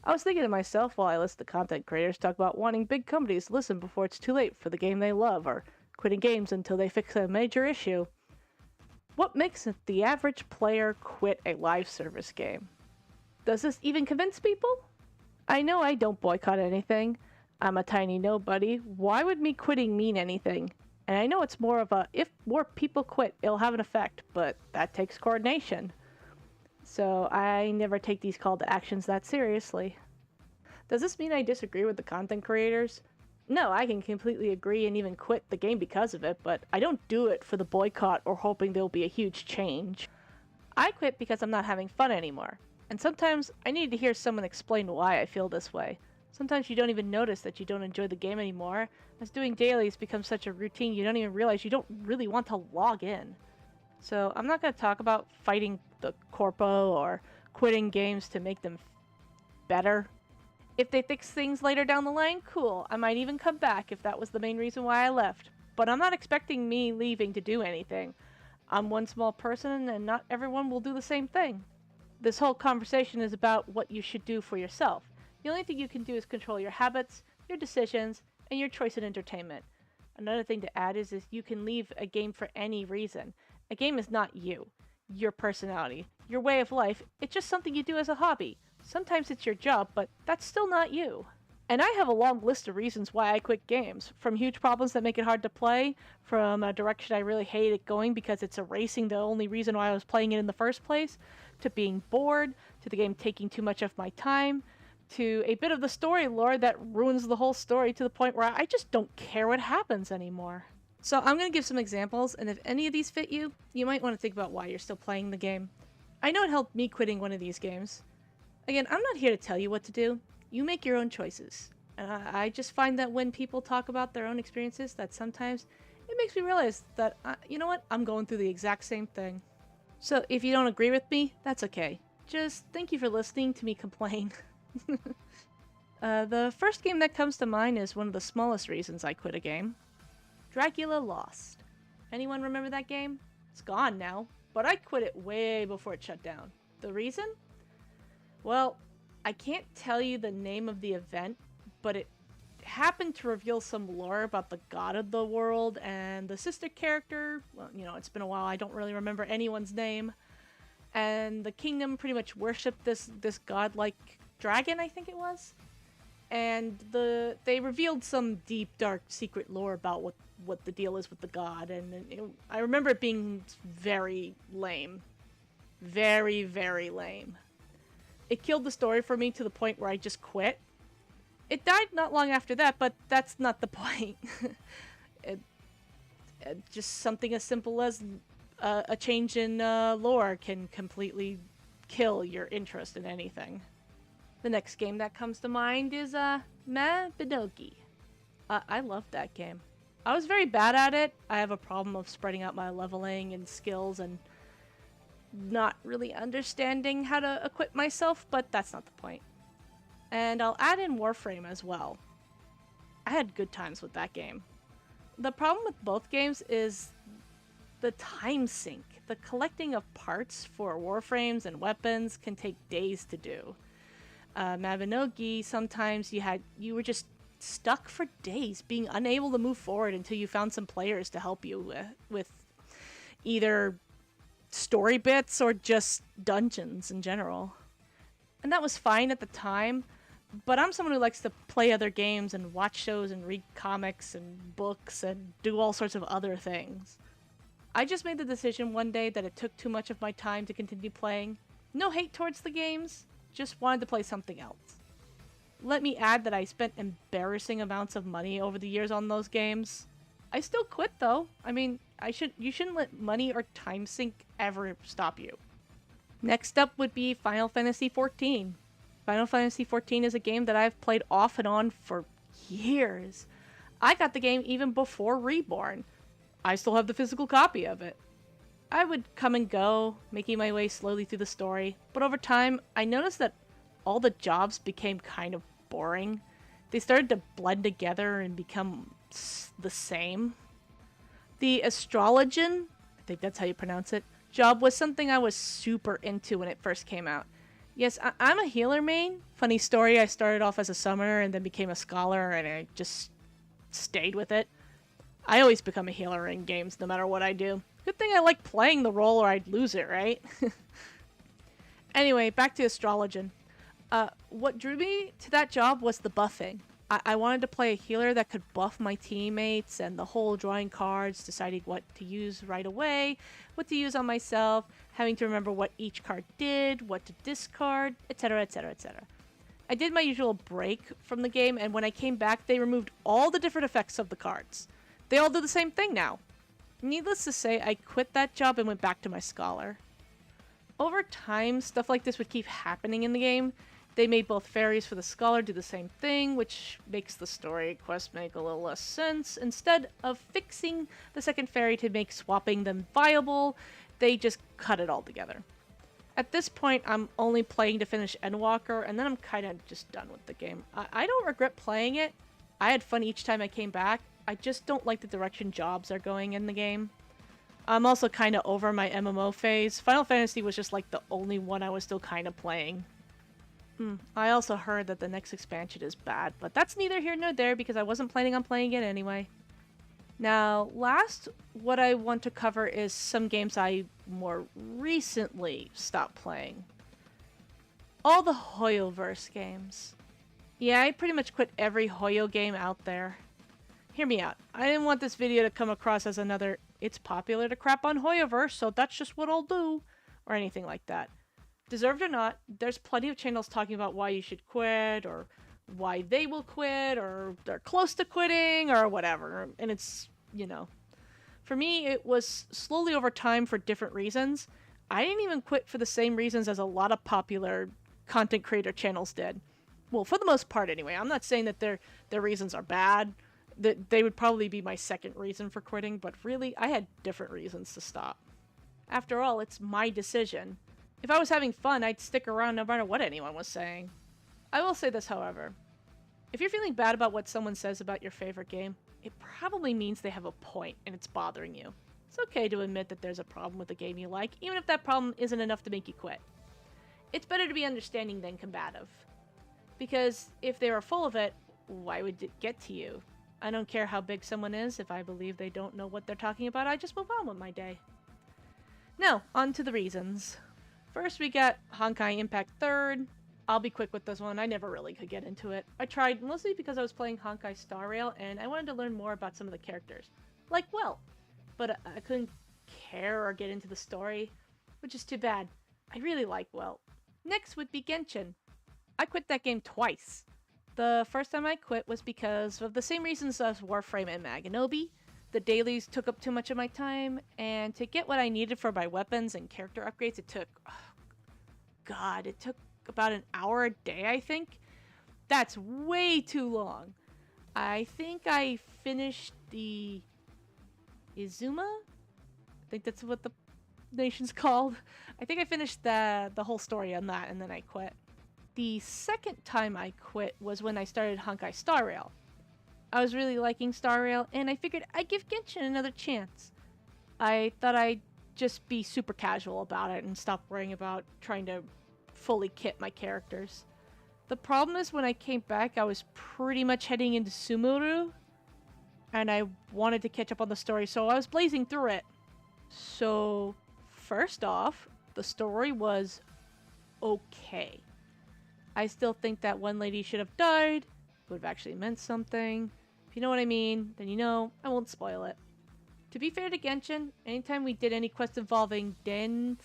I was thinking to myself while I listened to content creators talk about wanting big companies to listen before it's too late for the game they love, or quitting games until they fix a major issue. What makes the average player quit a live service game? Does this even convince people? I know I don't boycott anything. I'm a tiny nobody. Why would me quitting mean anything? And I know it's more of a, if more people quit, it'll have an effect, but that takes coordination. So I never take these call to actions that seriously. Does this mean I disagree with the content creators? No, I can completely agree and even quit the game because of it, but I don't do it for the boycott or hoping there'll be a huge change. I quit because I'm not having fun anymore, and sometimes I need to hear someone explain why I feel this way. Sometimes you don't even notice that you don't enjoy the game anymore, as doing dailies becomes such a routine you don't even realize you don't really want to log in. So I'm not going to talk about fighting the corpo or quitting games to make them better. If they fix things later down the line, cool. I might even come back if that was the main reason why I left. But I'm not expecting me leaving to do anything. I'm one small person and not everyone will do the same thing. This whole conversation is about what you should do for yourself. The only thing you can do is control your habits, your decisions, and your choice in entertainment. Another thing to add is you can leave a game for any reason. A game is not you, your personality, your way of life. It's just something you do as a hobby. Sometimes it's your job, but that's still not you. And I have a long list of reasons why I quit games, from huge problems that make it hard to play, from a direction I really hate it going because it's erasing the only reason why I was playing it in the first place, to being bored, to the game taking too much of my time, to a bit of the story lore that ruins the whole story to the point where I just don't care what happens anymore. So I'm going to give some examples, and if any of these fit you, you might want to think about why you're still playing the game. I know it helped me quitting one of these games. Again, I'm not here to tell you what to do. You make your own choices. And I just find that when people talk about their own experiences, that sometimes it makes me realize that, you know what, I'm going through the exact same thing. So if you don't agree with me, that's okay. Just thank you for listening to me complain. The first game that comes to mind is one of the smallest reasons I quit a game. Dracula Lost. Anyone remember that game? It's gone now, but I quit it way before it shut down. The reason? Well, I can't tell you the name of the event, but it happened to reveal some lore about the god of the world and the sister character. Well, you know, it's been a while, I don't really remember anyone's name. And the kingdom pretty much worshipped this godlike dragon, I think it was. And they revealed some deep, dark, secret lore about what the deal is with the god, and I remember it being very lame. Very, very lame. It killed the story for me to the point where I just quit. It died not long after that, but that's not the point. Just something as simple as a change in lore can completely kill your interest in anything. The next game that comes to mind is Mabinogi. I loved that game. I was very bad at it. I have a problem of spreading out my leveling and skills and not really understanding how to equip myself, but that's not the point. And I'll add in Warframe as well. I had good times with that game. The problem with both games is the time sink. The collecting of parts for Warframes and weapons can take days to do. Mabinogi, sometimes you were just stuck for days, being unable to move forward until you found some players to help you with either story bits or just dungeons in general. And that was fine at the time, but I'm someone who likes to play other games and watch shows and read comics and books and do all sorts of other things. I just made the decision one day that it took too much of my time to continue playing. No hate towards the games, just wanted to play something else. Let me add that I spent embarrassing amounts of money over the years on those games. I still quit though. I mean, you shouldn't let money or time sink ever stop you. Next up would be Final Fantasy XIV. Final Fantasy XIV is a game that I've played off and on for years. I got the game even before Reborn. I still have the physical copy of it. I would come and go, making my way slowly through the story, but over time, I noticed that all the jobs became kind of boring. They started to blend together and become the same. The Astrologian, I think that's how you pronounce it, job was something I was super into when it first came out. Yes, I'm a healer main. Funny story, I started off as a summoner and then became a scholar, and I just stayed with it. I always become a healer in games, no matter what I do. Good thing I like playing the role or I'd lose it, right? Anyway, back to Astrologian. What drew me to that job was the buffing. I wanted to play a healer that could buff my teammates, and the whole drawing cards, deciding what to use right away, what to use on myself, having to remember what each card did, what to discard, etc, etc, etc. I did my usual break from the game, and when I came back, they removed all the different effects of the cards. They all do the same thing now. Needless to say, I quit that job and went back to my scholar. Over time, stuff like this would keep happening in the game. They made both fairies for the scholar do the same thing, which makes the story quest make a little less sense. Instead of fixing the second fairy to make swapping them viable, they just cut it all together. At this point, I'm only playing to finish Endwalker, and then I'm kind of just done with the game. I don't regret playing it. I had fun each time I came back. I just don't like the direction jobs are going in the game. I'm also kind of over my MMO phase. Final Fantasy was just like the only one I was still kind of playing. I also heard that the next expansion is bad, but that's neither here nor there because I wasn't planning on playing it anyway. Now, last, what I want to cover is some games I more recently stopped playing. All the Hoyoverse games. Yeah, I pretty much quit every Hoyo game out there. Hear me out. I didn't want this video to come across as another, it's popular to crap on Hoyoverse, so that's just what I'll do, or anything like that. Deserved or not, there's plenty of channels talking about why you should quit, or why they will quit, or they're close to quitting, or whatever. And it's, you know. For me, it was slowly over time for different reasons. I didn't even quit for the same reasons as a lot of popular content creator channels did. Well, for the most part anyway. I'm not saying that their reasons are bad. That they would probably be my second reason for quitting, but really, I had different reasons to stop. After all, it's my decision. If I was having fun, I'd stick around no matter what anyone was saying. I will say this, however. If you're feeling bad about what someone says about your favorite game, it probably means they have a point and it's bothering you. It's okay to admit that there's a problem with the game you like, even if that problem isn't enough to make you quit. It's better to be understanding than combative. Because if they were full of it, why would it get to you? I don't care how big someone is, if I believe they don't know what they're talking about, I just move on with my day. Now, on to the reasons. First, we got Honkai Impact 3rd. I'll be quick with this one, I never really could get into it. I tried mostly because I was playing Honkai Star Rail and I wanted to learn more about some of the characters. Like Well, but I couldn't care or get into the story, which is too bad. I really like Well. Next would be Genshin. I quit that game twice. The first time I quit was because of the same reasons as Warframe and Maganobi. The dailies took up too much of my time, and to get what I needed for my weapons and character upgrades, it took... it took about an hour a day, I think. That's way too long. I think I finished the... Izuma? I think that's what the nation's called. I think I finished the whole story on that, and then I quit. The second time I quit was when I started Honkai Star Rail. I was really liking Star Rail, and I figured I'd give Genshin another chance. I thought I'd just be super casual about it and stop worrying about trying to fully kit my characters. The problem is when I came back, I was pretty much heading into Sumeru, and I wanted to catch up on the story, so I was blazing through it. So, first off, the story was okay. I still think that one lady should have died. It would have actually meant something. If you know what I mean, then you know, I won't spoil it. To be fair to Genshin, anytime we did any quest involving I'm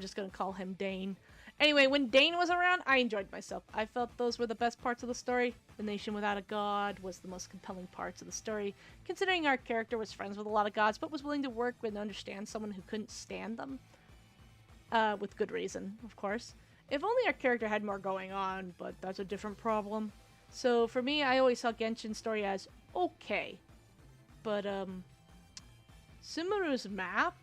just gonna call him Dane. Anyway, when Dane was around, I enjoyed myself. I felt those were the best parts of the story. The Nation Without a God was the most compelling parts of the story, considering our character was friends with a lot of gods, but was willing to work with and understand someone who couldn't stand them. With good reason, of course. If only our character had more going on, but that's a different problem. So for me, I always saw Genshin's story as okay. But, Sumeru's map?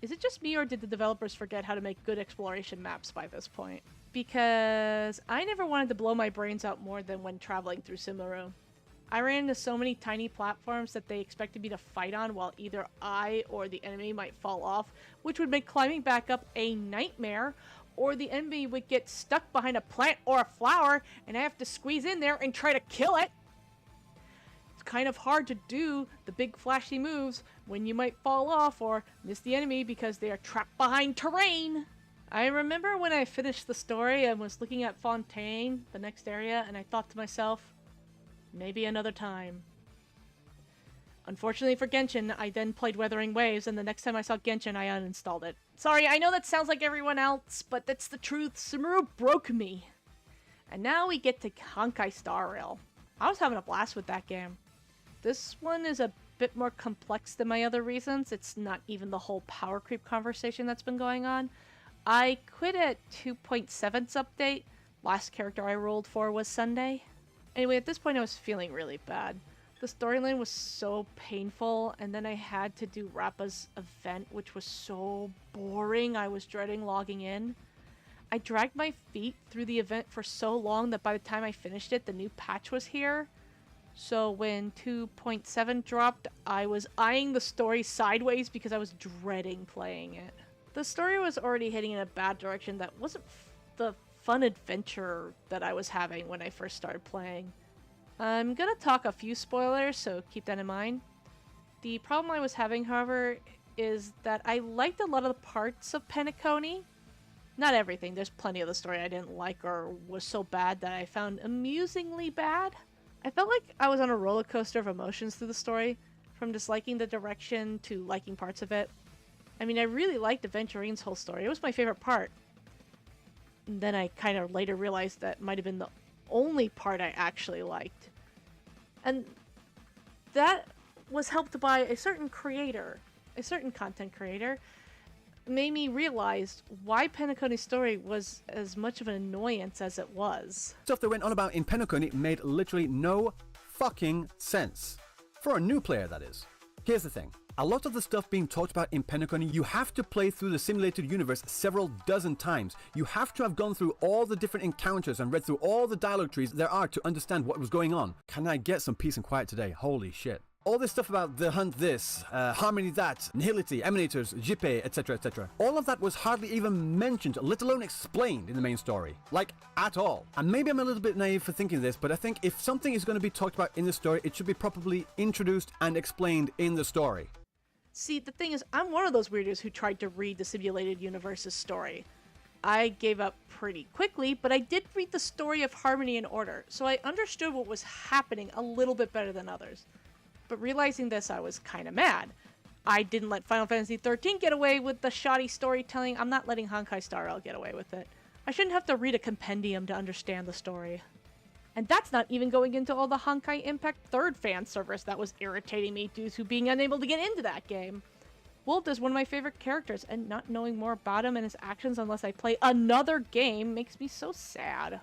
Is it just me, or did the developers forget how to make good exploration maps by this point? Because I never wanted to blow my brains out more than when traveling through Sumeru. I ran into so many tiny platforms that they expected me to fight on while either I or the enemy might fall off, which would make climbing back up a nightmare, or the enemy would get stuck behind a plant or a flower and I have to squeeze in there and try to kill it. It's kind of hard to do the big flashy moves when you might fall off or miss the enemy because they are trapped behind terrain. I remember when I finished the story and was looking at Fontaine, the next area, and I thought to myself, maybe another time. Unfortunately for Genshin, I then played Wuthering Waves, and the next time I saw Genshin, I uninstalled it. Sorry, I know that sounds like everyone else, but that's the truth. Sumeru broke me. And now we get to Honkai Star Rail. I was having a blast with that game. This one is a bit more complex than my other reasons. It's not even the whole power creep conversation that's been going on. I quit at 2.7's update. Last character I rolled for was Sunday. Anyway, at this point I was feeling really bad. The storyline was so painful, and then I had to do Rappa's event, which was so boring I was dreading logging in. I dragged my feet through the event for so long that by the time I finished it, the new patch was here. So when 2.7 dropped, I was eyeing the story sideways because I was dreading playing it. The story was already heading in a bad direction that wasn't the fun adventure that I was having when I first started playing. I'm gonna talk a few spoilers, so keep that in mind. The problem I was having, however, is that I liked a lot of the parts of Penacony. Not everything, there's plenty of the story I didn't like or was so bad that I found amusingly bad. I felt like I was on a roller coaster of emotions through the story, from disliking the direction to liking parts of it. I mean, I really liked Aventurine's whole story. It was my favorite part. And then I kind of later realized that might have been the only part I actually liked. And that was helped by a certain creator, a certain content creator, made me realize why Penacony's story was as much of an annoyance as it was. Stuff that went on about in Penacony made literally no fucking sense. For a new player, that is. Here's the thing. A lot of the stuff being talked about in Penacony, you have to play through the simulated universe several dozen times. You have to have gone through all the different encounters and read through all the dialogue trees there are to understand what was going on. Can I get some peace and quiet today? Holy shit. All this stuff about the hunt this, harmony that, nihility, emanators, jippe, etc, etc. All of that was hardly even mentioned, let alone explained in the main story. Like, at all. And maybe I'm a little bit naive for thinking this, but I think if something is going to be talked about in the story, it should be properly introduced and explained in the story. See, the thing is, I'm one of those weirdos who tried to read the simulated universe's story. I gave up pretty quickly, but I did read the story of Harmony and Order, so I understood what was happening a little bit better than others. But realizing this, I was kinda mad. I didn't let Final Fantasy XIII get away with the shoddy storytelling. I'm not letting Honkai Star Rail get away with it. I shouldn't have to read a compendium to understand the story. And that's not even going into all the Honkai Impact 3rd fan service that was irritating me due to being unable to get into that game. Wolf is one of my favorite characters, and not knowing more about him and his actions unless I play another game makes me so sad.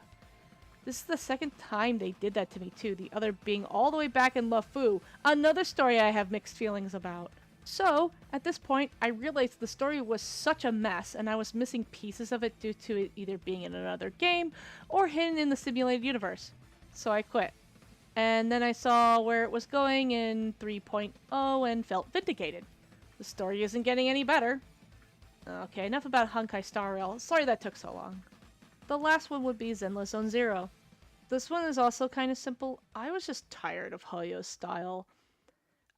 This is the second time they did that to me too, the other being all the way back in LeFou, another story I have mixed feelings about. So, at this point, I realized the story was such a mess and I was missing pieces of it due to it either being in another game or hidden in the simulated universe. So I quit. And then I saw where it was going in 3.0 and felt vindicated. The story isn't getting any better. Okay, enough about Honkai Star Rail. Sorry that took so long. The last one would be Zenless Zone Zero. This one is also kind of simple. I was just tired of Hoyo's style.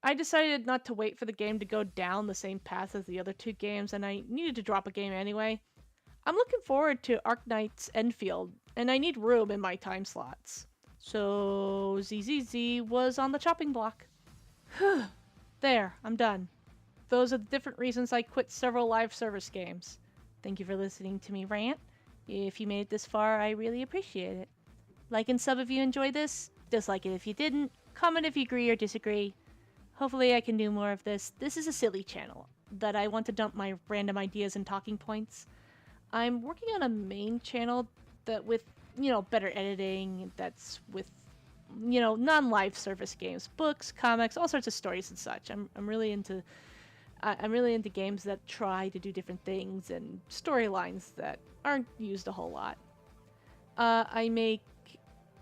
I decided not to wait for the game to go down the same path as the other two games, and I needed to drop a game anyway. I'm looking forward to Arknight's Enfield, and I need room in my time slots. So ZZZ was on the chopping block. There, I'm done. Those are the different reasons I quit several live service games. Thank you for listening to me rant. If you made it this far, I really appreciate it. Like and sub if you enjoyed this, dislike it if you didn't, comment if you agree or disagree. Hopefully I can do more of this. This is a silly channel that I want to dump my random ideas and talking points. I'm working on a main channel that with, better editing, that's with, non-live service games, books, comics, all sorts of stories and such. I'm really into games that try to do different things and storylines that aren't used a whole lot. I make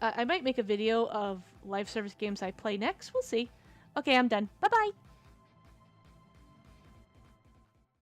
I might make a video of live service games I play next. We'll see. Okay, I'm done. Bye-bye.